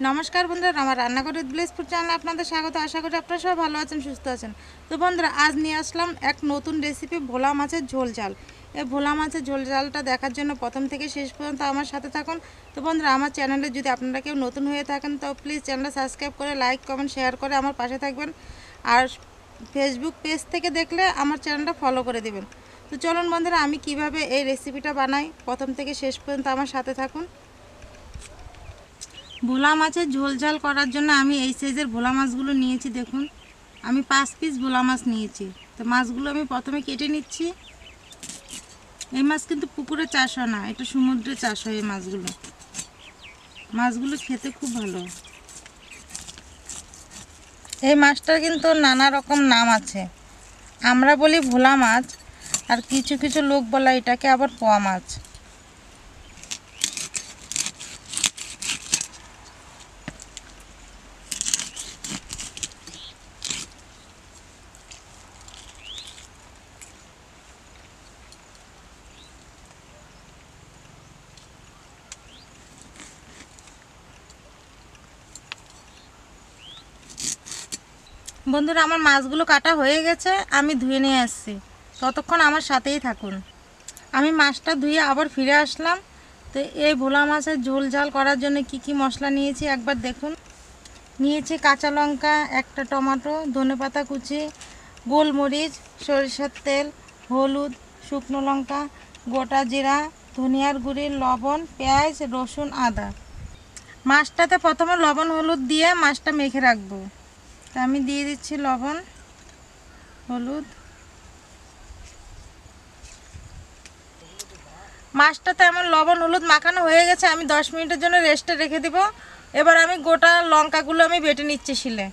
নমস্কার বন্ধুরা, আমার রান্নাঘরের ব্লেসপুর চ্যানেলে আপনাদের স্বাগত। আশা করি আপনারা সবাই ভালো আছেন, সুস্থ আছেন। তো বন্ধুরা, আজ নিয়ে আসলাম এক নতুন রেসিপি, ভোলা মাছের ঝোল ঝাল। এই ভোলা মাছের ঝোল ঝালটা দেখার জন্য প্রথম থেকে শেষ পর্যন্ত আমার সাথে থাকুন। তো বন্ধুরা, আমার চ্যানেলে যদি আপনারা কেউ নতুন হয়ে থাকেন তো প্লিজ চ্যানেলটা সাবস্ক্রাইব করে লাইক কমেন্ট শেয়ার করে আমার পাশে থাকবেন। আর ফেসবুক পেজ থেকে দেখলে আমার চ্যানেলটা ফলো করে দেবেন। তো চলুন বন্ধুরা, আমি কিভাবে এই রেসিপিটা বানাই প্রথম থেকে শেষ পর্যন্ত আমার সাথে থাকুন। ভোলা মাছের ঝোল ঝাল করার জন্য আমি এই সাইজের ভোলা মাছগুলো নিয়েছি। দেখুন, আমি 5 পিস ভোলা মাছ নিয়েছি। তো মাছগুলো আমি প্রথমে কেটে নিচ্ছি। এই মাছ কিন্তু পুকুরে চাষ হয় না, এটা সমুদ্রে চাষ হয়। এই মাছগুলো খেতে খুব ভালো। এই মাছটার কিন্তু নানা রকম নাম আছে। আমরা বলি ভোলা মাছ, আর কিছু কিছু লোক বলে এটাকে আবার পোয়া মাছ। বন্ধুরা, আমার মাছগুলো কাটা হয়ে গেছে, আমি ধুয়ে নিয়ে আসছি। ততক্ষণ আমার সাথেই থাকুন। আমি মাছটা ধুয়ে আবার ফিরে আসলাম। তো এই ভোলা মাছের ঝোল ঝাল করার জন্য কি কি মশলা নিয়েছি একবার দেখুন। নিয়েছি কাঁচা লঙ্কা, একটা টমেটো, ধনেপাতা কুচি, গোলমরিচ, সরিষার তেল, হলুদ, শুকনো লঙ্কা, গোটা জিরা, ধনিয়ার গুঁড়ি, লবণ, পেঁয়াজ, রসুন, আদা। মাছটাতে প্রথমে লবণ হলুদ দিয়ে মাছটা মেখে রাখবো। তা আমি দিয়ে দিচ্ছি লবণ হলুদ। মাছটাতে আমার লবণ হলুদ মাখানো হয়ে গেছে, আমি 10 মিনিটের জন্য রেস্টে রেখে দিব। এবার আমি গোটা লঙ্কাগুলো আমি বেটে নিচ্ছি শিলে।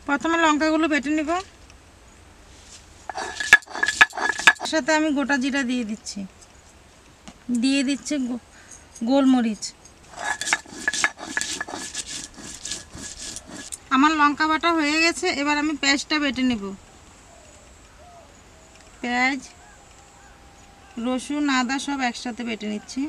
প্রথমে লঙ্কাগুলো বেটে নিব। তার সাথে আমি গোটা জিরা দিয়ে দিচ্ছি গোলমরিচ। আমার লঙ্কা বাটা হয়ে গেছে, এবার আমি পেঁয়াজটা বেটে নেব। পেঁয়াজ, রসুন, আদা সব একসাথে বেটে নিচ্ছি।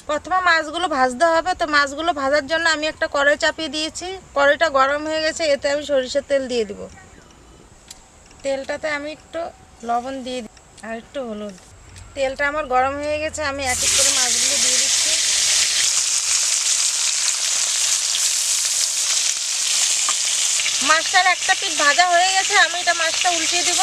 প্রথমে মাছগুলো ভাজতে হবে। তো মাছগুলো ভাজার জন্য আমি একটা কড়াই চাপিয়ে দিয়েছি। কড়াইটা গরম হয়ে গেছে, এতে আমি সরিষার তেল দিয়ে দিব। তেলটাতে আমি একটু লবণ দিয়ে দিই আর একটু হলুদ। তেলটা আমার গরম হয়ে গেছে, আমি এক এক করে মাছগুলো দিয়ে দিচ্ছি। মাছটার একটা পিঠ ভাজা হয়ে গেছে, আমি এটা মাছটা উল্টিয়ে দিব।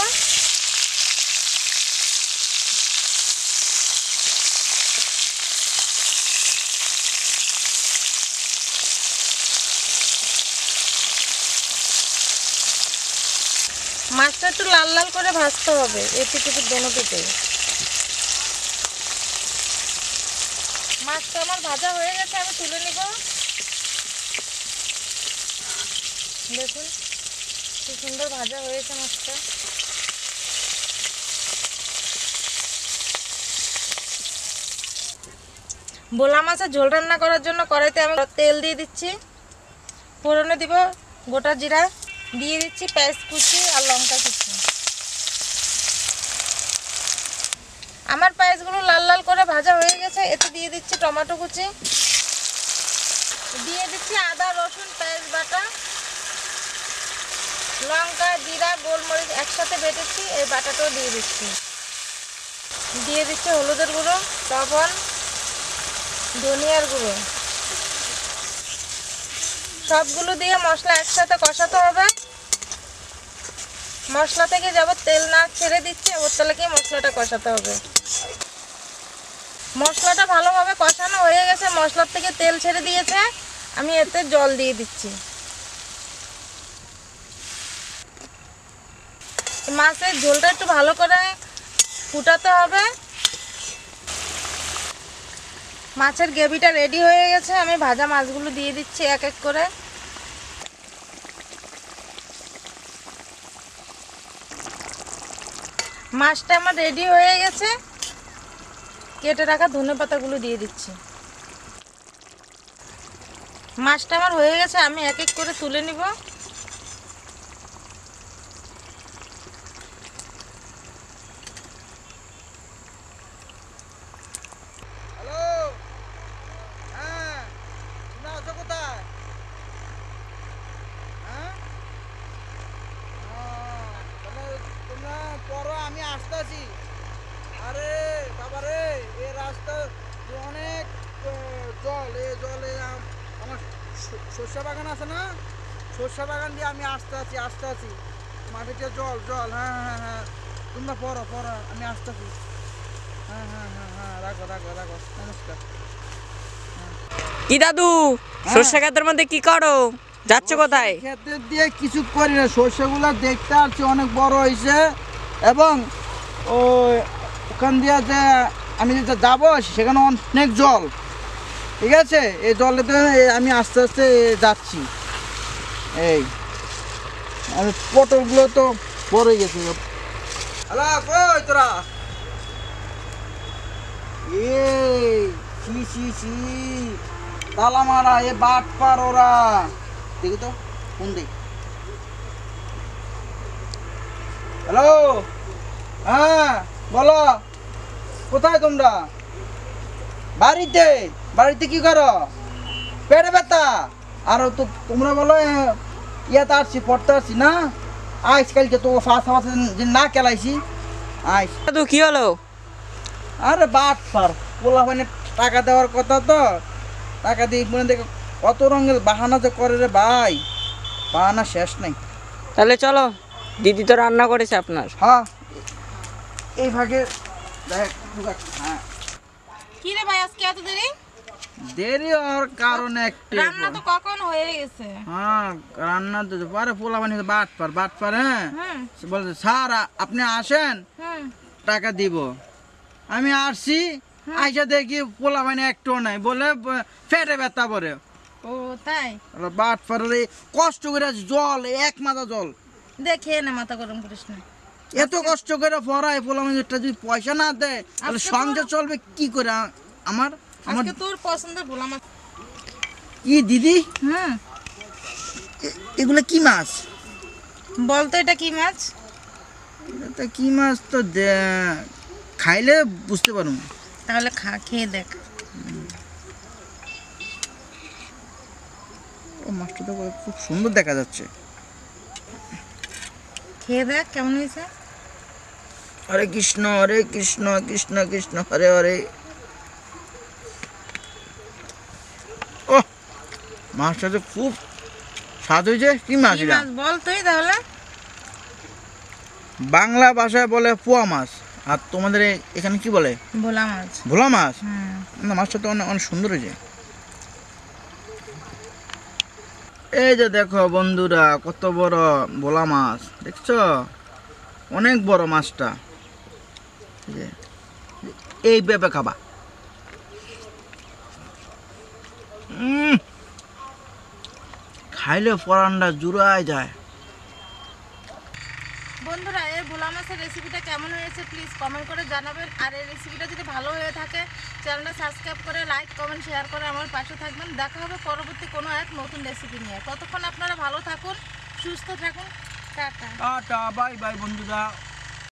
মাছটা একটু লাল লাল করে ভাজতে হবে, এপিঠ এপিঠ দোনো পিঠে। মাছটা আমার ভাজা হয়ে গেছে, আমি তুলে নিব। দেখুন কি সুন্দর ভাজা হয়েছে মাছটা। ভোলা মাছের ঝোল রান্না করার জন্য কড়াইতে আমি তেল দিয়ে দিচ্ছি। ফোড়নে দিব গোটা জিরা, দিয়ে দিচ্ছি পেঁয়াজ কুচি আর লঙ্কা কুচি। আমার পেঁয়াজগুলো লাল লাল করে ভাজা হয়ে গেছে, এতে দিয়ে দিচ্ছি টমেটো কুচি, দিয়ে দিচ্ছি আদা রসুন পেঁয়াজ বাটা, লঙ্কা জিরা গোলমরিচ একসাথে বেটেছি, এই বাটাটাও দিয়ে দিচ্ছি। দিয়ে দিচ্ছি হলুদের গুঁড়ো, লবণ, ধনিয়ার গুঁড়ো। সবগুলো দিয়ে মশলা একসাথে কষাতে হবে। মশলা থেকে যাবো তেল না ছেড়ে দিচ্ছে, ওর তলাকে মশলাটা কষাতে হবে। মশলাটা ভালোভাবে কষানো হয়ে গেছে, মশলার থেকে তেল ছেড়ে দিয়েছে, আমি এতে জল দিয়ে দিচ্ছি। মাছের ঝোলটা একটু ভালো করে ফুটাতে হবে। মাছের গ্রেভিটা রেডি হয়ে গেছে, আমি ভাজা মাছগুলো দিয়ে দিচ্ছি এক এক করে। মাছটা আমার রেডি হয়ে গেছে, কেটে রাখা ধনেপাতাগুলো দিয়ে দিচ্ছি। মাছটা আমার হয়ে গেছে, আমি এক এক করে তুলে নিব। সর্ষে বাগান আছে না, সর্ষে বাগান দিয়ে আমি আসতে আছি মাটিতে জল জল। হ্যাঁ হ্যাঁ হ্যাঁ, তোমরা পড়ো আমি আসতেছি। হ্যাঁ হ্যাঁ হ্যাঁ হ্যাঁ, রাখো রাখো রাখো, নমস্কার। কি দাদু, সর্ষে ক্ষেতের মধ্যে কি করো, যাচ্ছ কোথায়? ক্ষেতের দিয়ে কিছু করি না, সর্ষেগুলো দেখতে আসছি অনেক বড় হয়েছে, এবং ওই ওখান দিয়ে যে আমি যেটা যাবো সেখানে অনেক জল, ঠিক আছে? এই জলেতে আমি আস্তে আস্তে যাচ্ছি। এই আর পটলগুলো তো পড়ে গেছে। হ্যালো, কই তোরা? এই সি তালা মারা, এ বাট পার ওরা। দেখি তো ফোন দেই। হ্যালো, হ্যাঁ বলো, কোথায় তোমরা? বাড়িতে। বাড়িতে কি করো? পেটে ব্যথা? আর তো তোমরা বলো ইয়াতে আসছি, পড়তে আসছি না? আজকালকে তো ফাঁস যে না খেলাইছি। আইস দাদু কি হলো? আরে বাট পার, পোলা মানে টাকা দেওয়ার কথা, তো টাকা দিয়ে মনে দেখে কত রঙের বাহানা যে করে রে ভাই, বাহানা শেষ নাই। তাহলে চলো, দিদি তো রান্না করেছে আপনার। হ্যাঁ, এই ভাগে দেখ। হ্যাঁ, কি রে ভাই আজকে এত দেরি? দেরি হওয়ার কারণ একটা। রান্না তো কখন হয়ে গেছে। হ্যাঁ, রান্না তো পারে, পোলা মানে বাট পার। হ্যাঁ, হুম সে বলছে স্যার আপনি আসেন, হুম। টাকা দিব। আমি আসছি, আইসা দেখি পোলা মানে একটু নাই, বলে পেটে ব্যথা পরে। ও তাই? বাট পারে কষ্ট করে জল, এক মাথা জল, দেখে না, মাথা গরম করিস না। এত কষ্ট করে পড়ায় পোলা মানুষটা যদি পয়সা না দেয় তাহলে আজকে সংসার চলবে কি করে? আমার আজকে তোর পছন্দের ভোলা মাছ। কি দিদি, হুম, এগুলো কি মাছ? বলতো এটা কি মাছ? এটা কি মাছ তো খাইলে বুঝতে পারবো। তাহলে খেয়ে দেখ। ও মাছটা তো খুব সুন্দর দেখা যাচ্ছে। খেয়ে দেখ কেমন হয়েছে। হরে কৃষ্ণ কৃষ্ণ কৃষ্ণ হরে হরে। ও মাছটা তো খুব স্বাদ হয়েছে। কি মাছ কি এটা? মাছ বল তুই তাহলে। বাংলা ভাষায় বলে পোয়া মাছ, আর তোমাদের এখানে কি বলে? ভোলা মাছ। ভোলা মাছ? হুম। না, মাছটা তো অনেক অনেক সুন্দর হয়েছে। এই যে দেখো বন্ধুরা, কত বড় ভোলা মাছ দেখছো, অনেক বড় মাছটা। এই পেঁপে খাবা। খাইলে পরানটা জুড়ায় যায়। বন্ধুরা, এই ভোলা মাছের রেসিপিটা কেমন হয়েছে প্লিজ কমেন্ট করে জানাবেন। আর এই রেসিপিটা যদি ভালো হয়ে থাকে চ্যানেলটা সাবস্ক্রাইব করে লাইক কমেন্ট শেয়ার করে আমার পাশে থাকবেন। দেখা হবে পরবর্তী কোনো এক নতুন রেসিপি নিয়ে। ততক্ষণ আপনারা ভালো থাকুন, সুস্থ থাকুন। টাটা। টাটা, বাই বাই বন্ধুরা।